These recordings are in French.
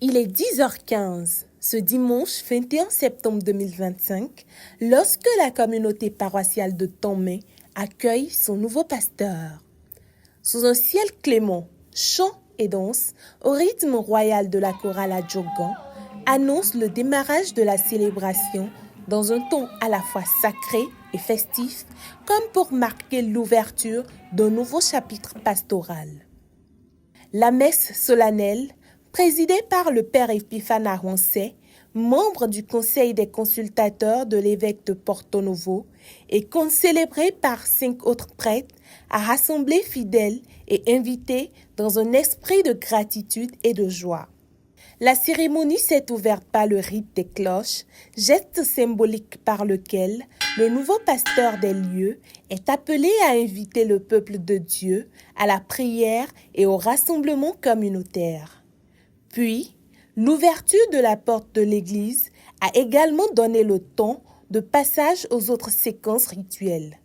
Il est 10h15, ce dimanche 21 septembre 2025, lorsque la communauté paroissiale de Tomé accueille son nouveau pasteur. Sous un ciel clément, chant et danse, au rythme royal de la chorale à Djogan, annonce le démarrage de la célébration dans un ton à la fois sacré et festif, comme pour marquer l'ouverture d'un nouveau chapitre pastoral. La messe solennelle, présidée par le père Epiphane Arouansé, membre du conseil des consultateurs de l'évêque de Porto Novo, et célébrée par 5 autres prêtres, a rassemblé fidèles et invités dans un esprit de gratitude et de joie. La cérémonie s'est ouverte par le rite des cloches, geste symbolique par lequel le nouveau pasteur des lieux est appelé à inviter le peuple de Dieu à la prière et au rassemblement communautaire. Puis, l'ouverture de la porte de l'église a également donné le ton de passage aux autres séquences rituelles.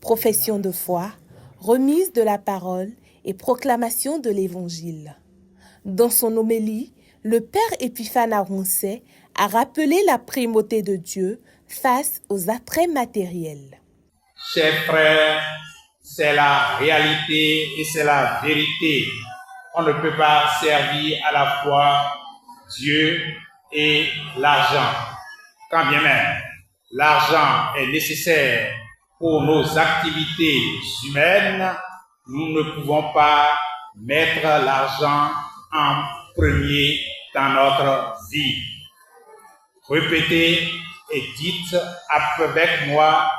Profession de foi, remise de la parole et proclamation de l'évangile. Dans son homélie, le père Epiphane Arouansé a rappelé la primauté de Dieu face aux attraits matériels. Chers frères, c'est la réalité et c'est la vérité. On ne peut pas servir à la fois Dieu et l'argent. Quand bien même l'argent est nécessaire pour nos activités humaines, nous ne pouvons pas mettre l'argent en premier dans notre vie. Répétez et dites avec moi: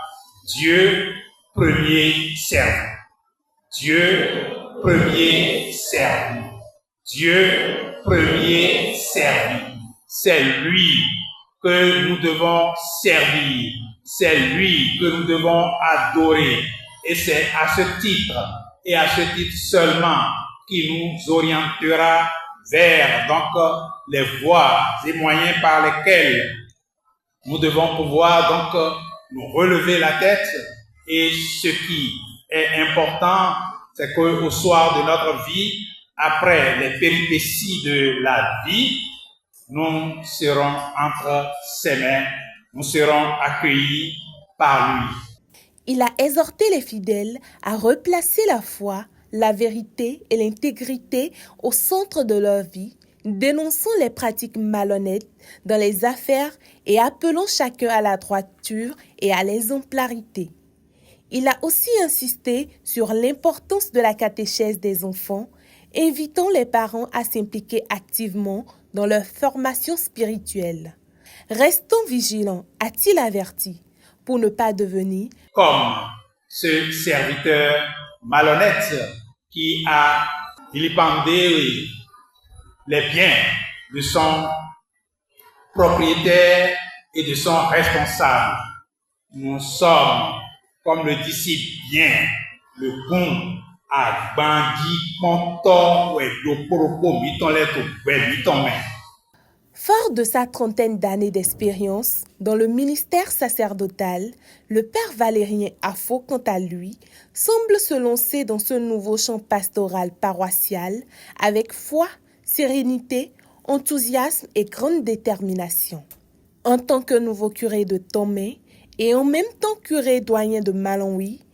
Dieu premier servi. Dieu premier servi. Dieu premier servi. C'est lui que nous devons servir. C'est lui que nous devons adorer. Et c'est à ce titre et à ce titre seulement qui nous orientera vers les voies et moyens par lesquels nous devons pouvoir nous relever la tête. Et ce qui est important, c'est qu'au soir de notre vie, après les péripéties de la vie, nous serons entre ses mains, nous serons accueillis par lui. Il a exhorté les fidèles à replacer la foi, la vérité et l'intégrité au centre de leur vie, dénonçant les pratiques malhonnêtes dans les affaires et appelant chacun à la droiture et à l'exemplarité. Il a aussi insisté sur l'importance de la catéchèse des enfants, invitant les parents à s'impliquer activement dans leur formation spirituelle. Restons vigilants, a-t-il averti, pour ne pas devenir comme ce serviteur malhonnête qui a vilipendé les biens de son propriétaire et de son responsable. Nous sommes comme le disciple bien, le bon à bandit, ponton, ouais, doporopo, miton lettre, ouais, miton main. Fort de sa trentaine d'années d'expérience dans le ministère sacerdotal, le père Valérien Affo, quant à lui, semble se lancer dans ce nouveau champ pastoral paroissial avec foi, sérénité, enthousiasme et grande détermination. En tant que nouveau curé de Tomé et en même temps curé doyen de Malonwi,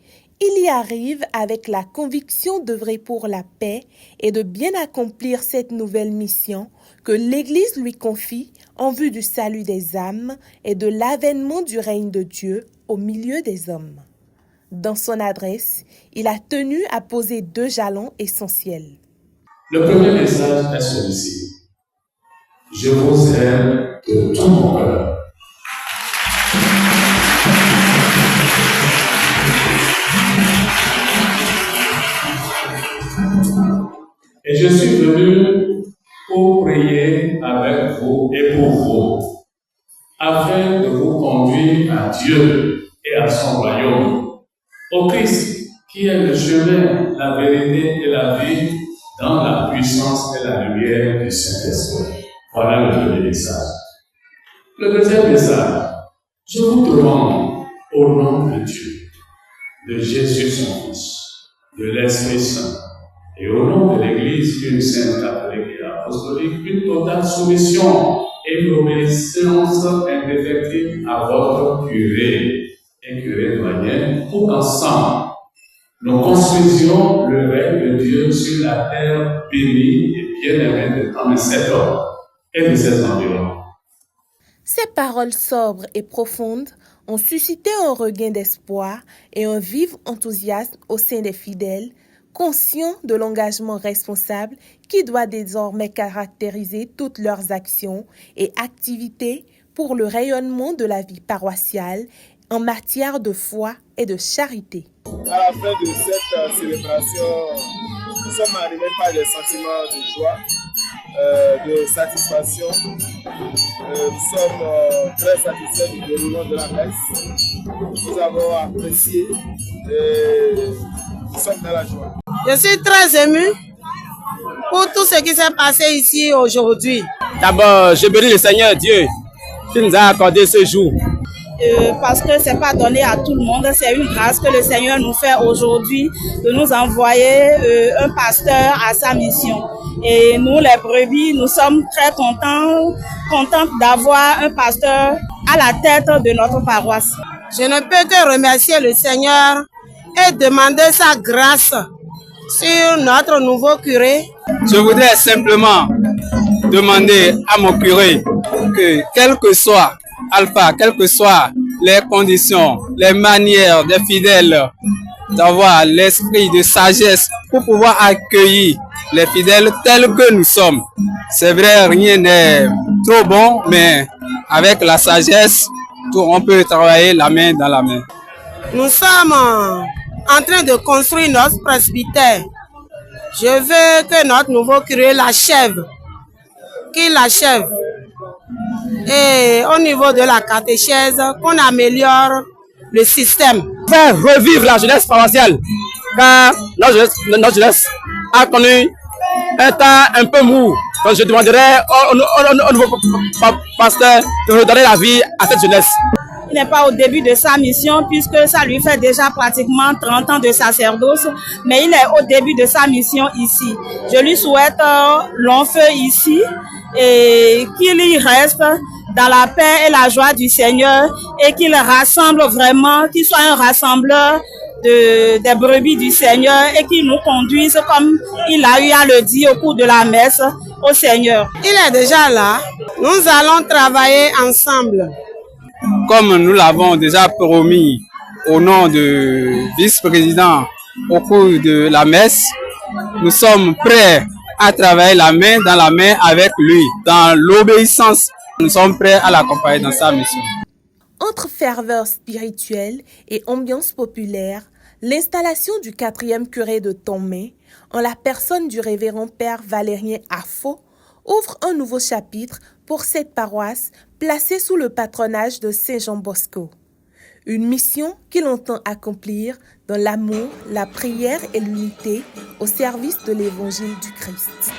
il y arrive avec la conviction d'œuvrer pour la paix et de bien accomplir cette nouvelle mission que l'Église lui confie en vue du salut des âmes et de l'avènement du règne de Dieu au milieu des hommes. Dans son adresse, il a tenu à poser 2 jalons essentiels. Le premier message est celui-ci. Je vous aime de tout mon cœur. Et je suis venu pour prier avec vous et pour vous, afin de vous conduire à Dieu et à son royaume, au Christ, qui est le chemin, la vérité et la vie, dans la puissance et la lumière du Saint-Esprit. Voilà le premier message. Le deuxième message, je vous demande, au nom de Dieu, de Jésus son Fils, de l'Esprit Saint, et au nom de l'Église une sainte catholique et apostolique, apostolique une totale soumission et une obéissance indéfectible à votre curé et curé doyen pour qu'ensemble, nous construisions le règne de Dieu sur la terre bénie et bien-aimée de Tomé et de ses environs. Ces paroles sobres et profondes ont suscité un regain d'espoir et un vif enthousiasme au sein des fidèles, conscients de l'engagement responsable qui doit désormais caractériser toutes leurs actions et activités pour le rayonnement de la vie paroissiale en matière de foi et de charité. À la fin de cette célébration, nous sommes arrivés par des sentiments de joie, de satisfaction. Nous sommes très satisfaits du déroulement de la messe. Nous avons apprécié et nous sommes dans la joie. Je suis très ému pour tout ce qui s'est passé ici aujourd'hui. D'abord, je bénis le Seigneur Dieu qui nous a accordé ce jour. Parce que ce n'est pas donné à tout le monde, c'est une grâce que le Seigneur nous fait aujourd'hui de nous envoyer un pasteur à sa mission. Et nous, les brebis, nous sommes très contents d'avoir un pasteur à la tête de notre paroisse. Je ne peux que remercier le Seigneur et demander sa grâce sur notre nouveau curé. Je voudrais simplement demander à mon curé que, quel que soit Alpha, quelles que soient les conditions, les manières des fidèles, d'avoir l'esprit de sagesse pour pouvoir accueillir les fidèles tels que nous sommes. C'est vrai, rien n'est trop bon, mais avec la sagesse, on peut travailler la main dans la main. Nous sommes en train de construire notre presbytère. Je veux que notre nouveau curé l'achève, qu'il l'achève. Et au niveau de la catéchèse, qu'on améliore le système. Faire revivre la jeunesse paroissiale, car notre jeunesse a connu un temps un peu mou. Donc je demanderai au nouveau pasteur de redonner la vie à cette jeunesse. Il n'est pas au début de sa mission puisque ça lui fait déjà pratiquement 30 ans de sacerdoce, mais il est au début de sa mission ici. Je lui souhaite long feu ici et qu'il y reste dans la paix et la joie du Seigneur et qu'il rassemble vraiment, qu'il soit un rassembleur des brebis du Seigneur et qu'il nous conduise comme il a eu à le dire au cours de la messe au Seigneur. Il est déjà là. Nous allons travailler ensemble. Comme nous l'avons déjà promis au nom du vice-président au cours de la messe, nous sommes prêts à travailler la main dans la main avec lui. Dans l'obéissance, nous sommes prêts à l'accompagner dans sa mission. Entre ferveur spirituelle et ambiance populaire, l'installation du 4e curé de Tomé, en la personne du révérend père Valérien Affo, ouvre un nouveau chapitre pour cette paroisse placée sous le patronage de Saint Jean Bosco. Une mission qu'il entend accomplir dans l'amour, la prière et l'unité au service de l'évangile du Christ.